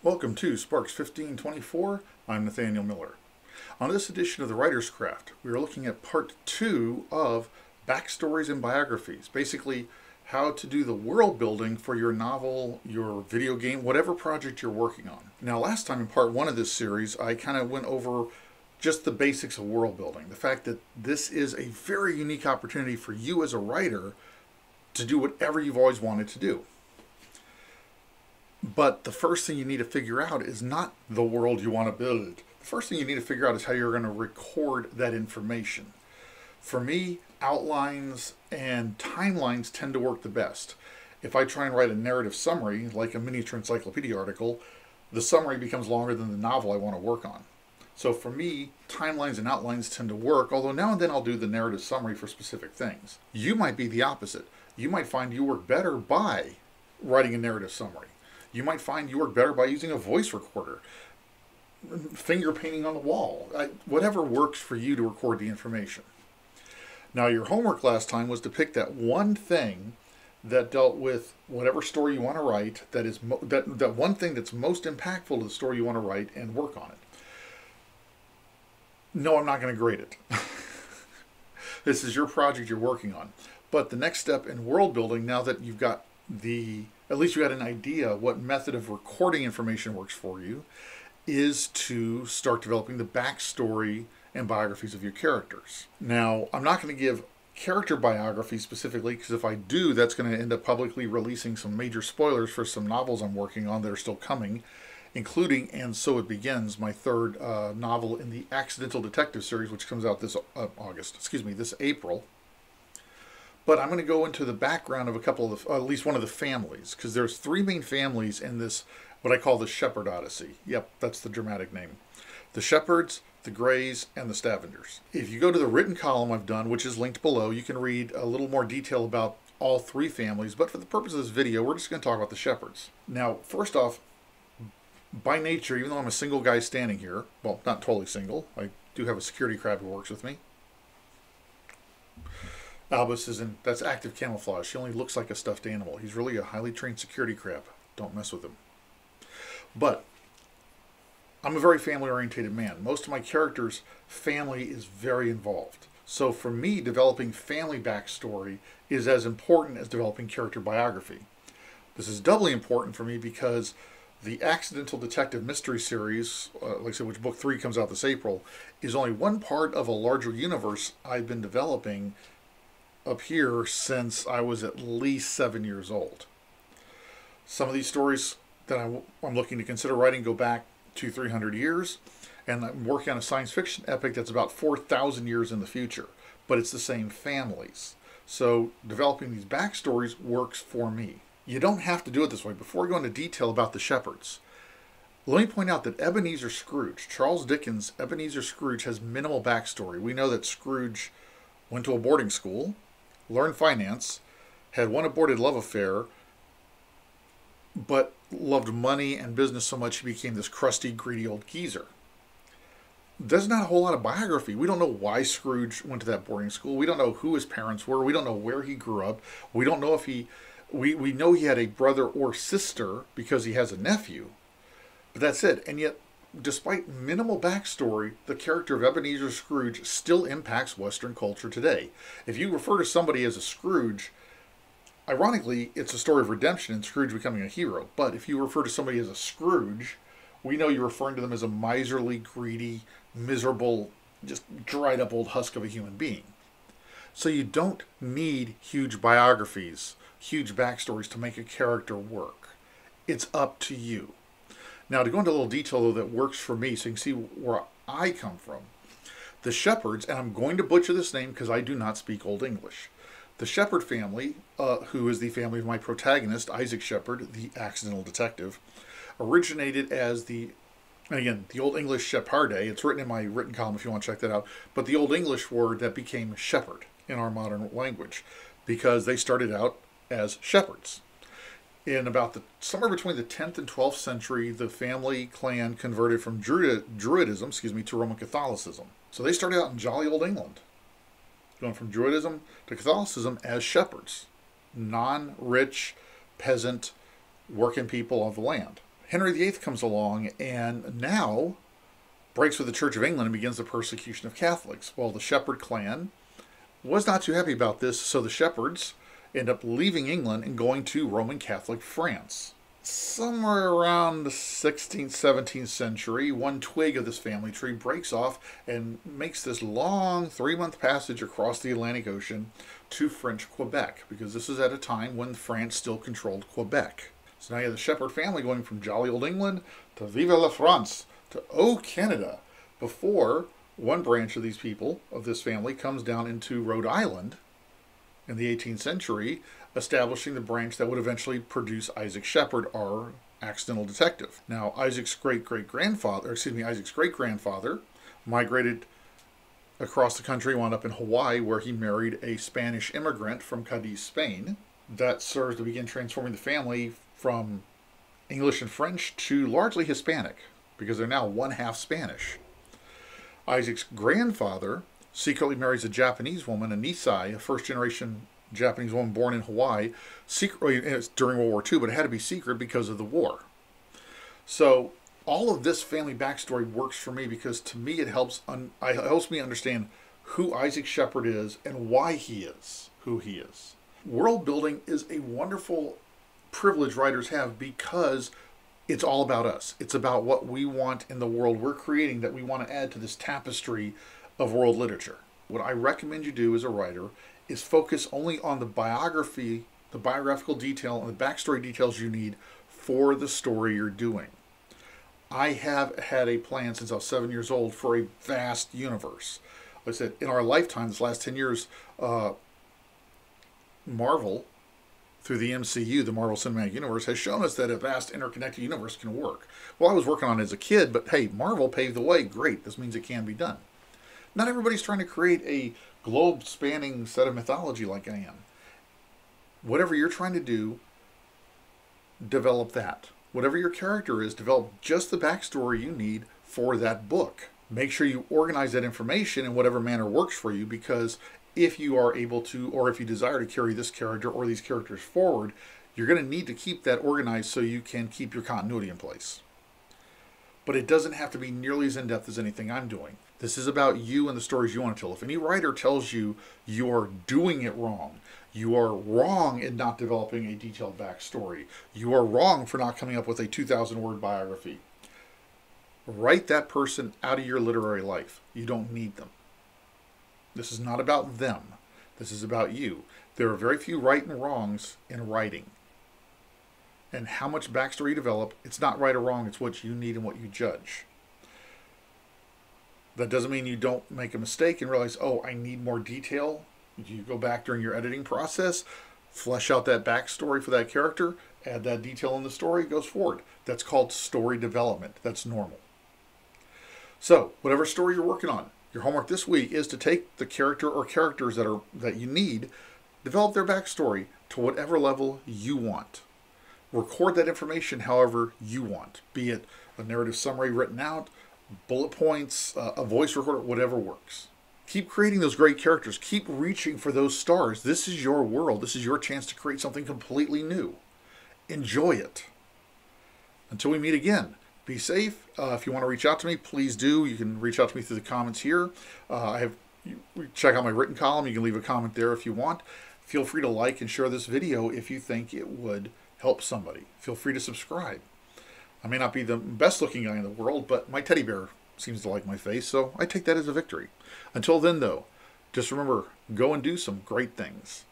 Welcome to Sparks 1524. I'm Nathaniel Miller. On this edition of The Writer's Craft, we are looking at part 2 of backstories and biographies. Basically, how to do the world building for your novel, your video game, whatever project you're working on. Now, last time in part 1 of this series, I kind of went over just the basics of world building. The fact that this is a very unique opportunity for you as a writer to do whatever you've always wanted to do. But the first thing you need to figure out is not the world you want to build. The first thing you need to figure out is how you're going to record that information. For me, outlines and timelines tend to work the best. If I try and write a narrative summary, like a miniature encyclopedia article, the summary becomes longer than the novel I want to work on. So for me, timelines and outlines tend to work, although now and then I'll do the narrative summary for specific things. You might be the opposite. You might find you work better by writing a narrative summary. You might find you work better by using a voice recorder, finger painting on the wall, whatever works for you to record the information. Now, your homework last time was to pick that one thing that dealt with whatever story you want to write, that one thing that's most impactful to the story you want to write, and work on it. No, I'm not going to grade it. This is your project you're working on. But the next step in world building, now that you've got at least you had an idea what method of recording information works for you, is to start developing the backstory and biographies of your characters. Now, I'm not going to give character biographies specifically, because if I do, that's going to end up publicly releasing some major spoilers for some novels I'm working on that are still coming, including And So It Begins, my third novel in the Accidental Detective series, which comes out this April. But I'm going to go into the background of a couple of, at least one of the families, because there's three main families in this, what I call the Shepherd Odyssey. Yep, that's the dramatic name. The Shepherds, the Greys, and the Stavengers. If you go to the written column I've done, which is linked below, you can read a little more detail about all three families. But for the purpose of this video, we're just going to talk about the Shepherds. Now, first off, by nature, even though I'm a single guy standing here, well, not totally single, I do have a security crab who works with me. Albus that's active camouflage. He only looks like a stuffed animal. He's really a highly trained security crab. Don't mess with him. But I'm a very family-oriented man. Most of my characters' family is very involved. So for me, developing family backstory is as important as developing character biography. This is doubly important for me because the Accidental Detective Mystery Series, like I said, which book 3 comes out this April, is only one part of a larger universe I've been developing up here since I was at least 7 years old. Some of these stories that I'm looking to consider writing go back 200-300 years, and I'm working on a science fiction epic that's about 4,000 years in the future, but it's the same families. So developing these backstories works for me. You don't have to do it this way. Before I go into detail about the Shepherds, let me point out that Ebenezer Scrooge, Charles Dickens' Ebenezer Scrooge, has minimal backstory. We know that Scrooge went to a boarding school, learned finance, had one aborted love affair, but loved money and business so much he became this crusty, greedy old geezer. There's not a whole lot of biography. We don't know why Scrooge went to that boarding school. We don't know who his parents were. We don't know where he grew up. We don't know if we know he had a brother or sister because he has a nephew, but that's it. And yet, despite minimal backstory, the character of Ebenezer Scrooge still impacts Western culture today. If you refer to somebody as a Scrooge, ironically, it's a story of redemption and Scrooge becoming a hero. But if you refer to somebody as a Scrooge, we know you're referring to them as a miserly, greedy, miserable, just dried up old husk of a human being. So you don't need huge biographies, huge backstories to make a character work. It's up to you. Now, to go into a little detail, though, that works for me, so you can see where I come from. The Shepherds, and I'm going to butcher this name because I do not speak Old English. The Shepherd family, who is the family of my protagonist, Isaac Shepherd, the accidental detective, originated as the Old English Sheparde. It's written in my written column if you want to check that out. But the Old English word that became shepherd in our modern language, because they started out as shepherds. In about somewhere between the 10th and 12th century, the family clan converted from Druidism, to Roman Catholicism. So they started out in jolly old England, going from Druidism to Catholicism as shepherds, non-rich, peasant, working people of the land. Henry VIII comes along and now breaks with the Church of England and begins the persecution of Catholics. Well, the Shepherd clan was not too happy about this, so the Shepherds end up leaving England and going to Roman Catholic France. Somewhere around the 16th, 17th century, one twig of this family tree breaks off and makes this long 3-month passage across the Atlantic Ocean to French Quebec, because this is at a time when France still controlled Quebec. So now you have the Shepherd family going from jolly old England to Vive la France to Oh Canada, before one branch of these people, of this family, comes down into Rhode Island in the 18th century, establishing the branch that would eventually produce Isaac Shepherd, our accidental detective. Now, Isaac's great-grandfather migrated across the country, wound up in Hawaii, where he married a Spanish immigrant from Cadiz, Spain. That serves to begin transforming the family from English and French to largely Hispanic, because they're now one-half Spanish. Isaac's grandfather secretly marries a Japanese woman, a Nisei, a first-generation Japanese woman born in Hawaii, secretly during World War II, but it had to be secret because of the war. So all of this family backstory works for me because, to me, it helps me understand who Isaac Shepherd is and why he is who he is. World building is a wonderful privilege writers have because it's all about us. It's about what we want in the world we're creating that we want to add to this tapestry of world literature. What I recommend you do as a writer is focus only on the biography, the biographical detail, and the backstory details you need for the story you're doing. I have had a plan since I was 7 years old for a vast universe. Like I said, in our lifetime, this last 10 years, Marvel, through the MCU, the Marvel Cinematic Universe, has shown us that a vast interconnected universe can work. Well, I was working on it as a kid, but hey, Marvel paved the way. Great. This means it can be done. Not everybody's trying to create a globe-spanning set of mythology like I am. Whatever you're trying to do, develop that. Whatever your character is, develop just the backstory you need for that book. Make sure you organize that information in whatever manner works for you, because if you are able to, or if you desire to carry this character or these characters forward, you're going to need to keep that organized so you can keep your continuity in place. But it doesn't have to be nearly as in-depth as anything I'm doing. This is about you and the stories you want to tell. If any writer tells you you're doing it wrong, you are wrong in not developing a detailed backstory, you are wrong for not coming up with a 2,000-word biography, write that person out of your literary life. You don't need them. This is not about them. This is about you. There are very few right and wrongs in writing. And how much backstory you develop, it's not right or wrong, it's what you need and what you judge. That doesn't mean you don't make a mistake and realize, oh, I need more detail. You go back during your editing process, flesh out that backstory for that character, add that detail in the story, it goes forward. That's called story development. That's normal. So, whatever story you're working on, your homework this week is to take the character or characters that you need, develop their backstory to whatever level you want. Record that information however you want, be it a narrative summary written out, bullet points, a voice recorder, whatever works. Keep creating those great characters. Keep reaching for those stars. This is your world. This is your chance to create something completely new. Enjoy it. Until we meet again, be safe. If you want to reach out to me, please do. You can reach out to me through the comments here. Check out my written column. You can leave a comment there if you want. Feel free to like and share this video if you think it would help somebody. Feel free to subscribe. I may not be the best looking guy in the world, but my teddy bear seems to like my face, so I take that as a victory. Until then, though, just remember, go and do some great things.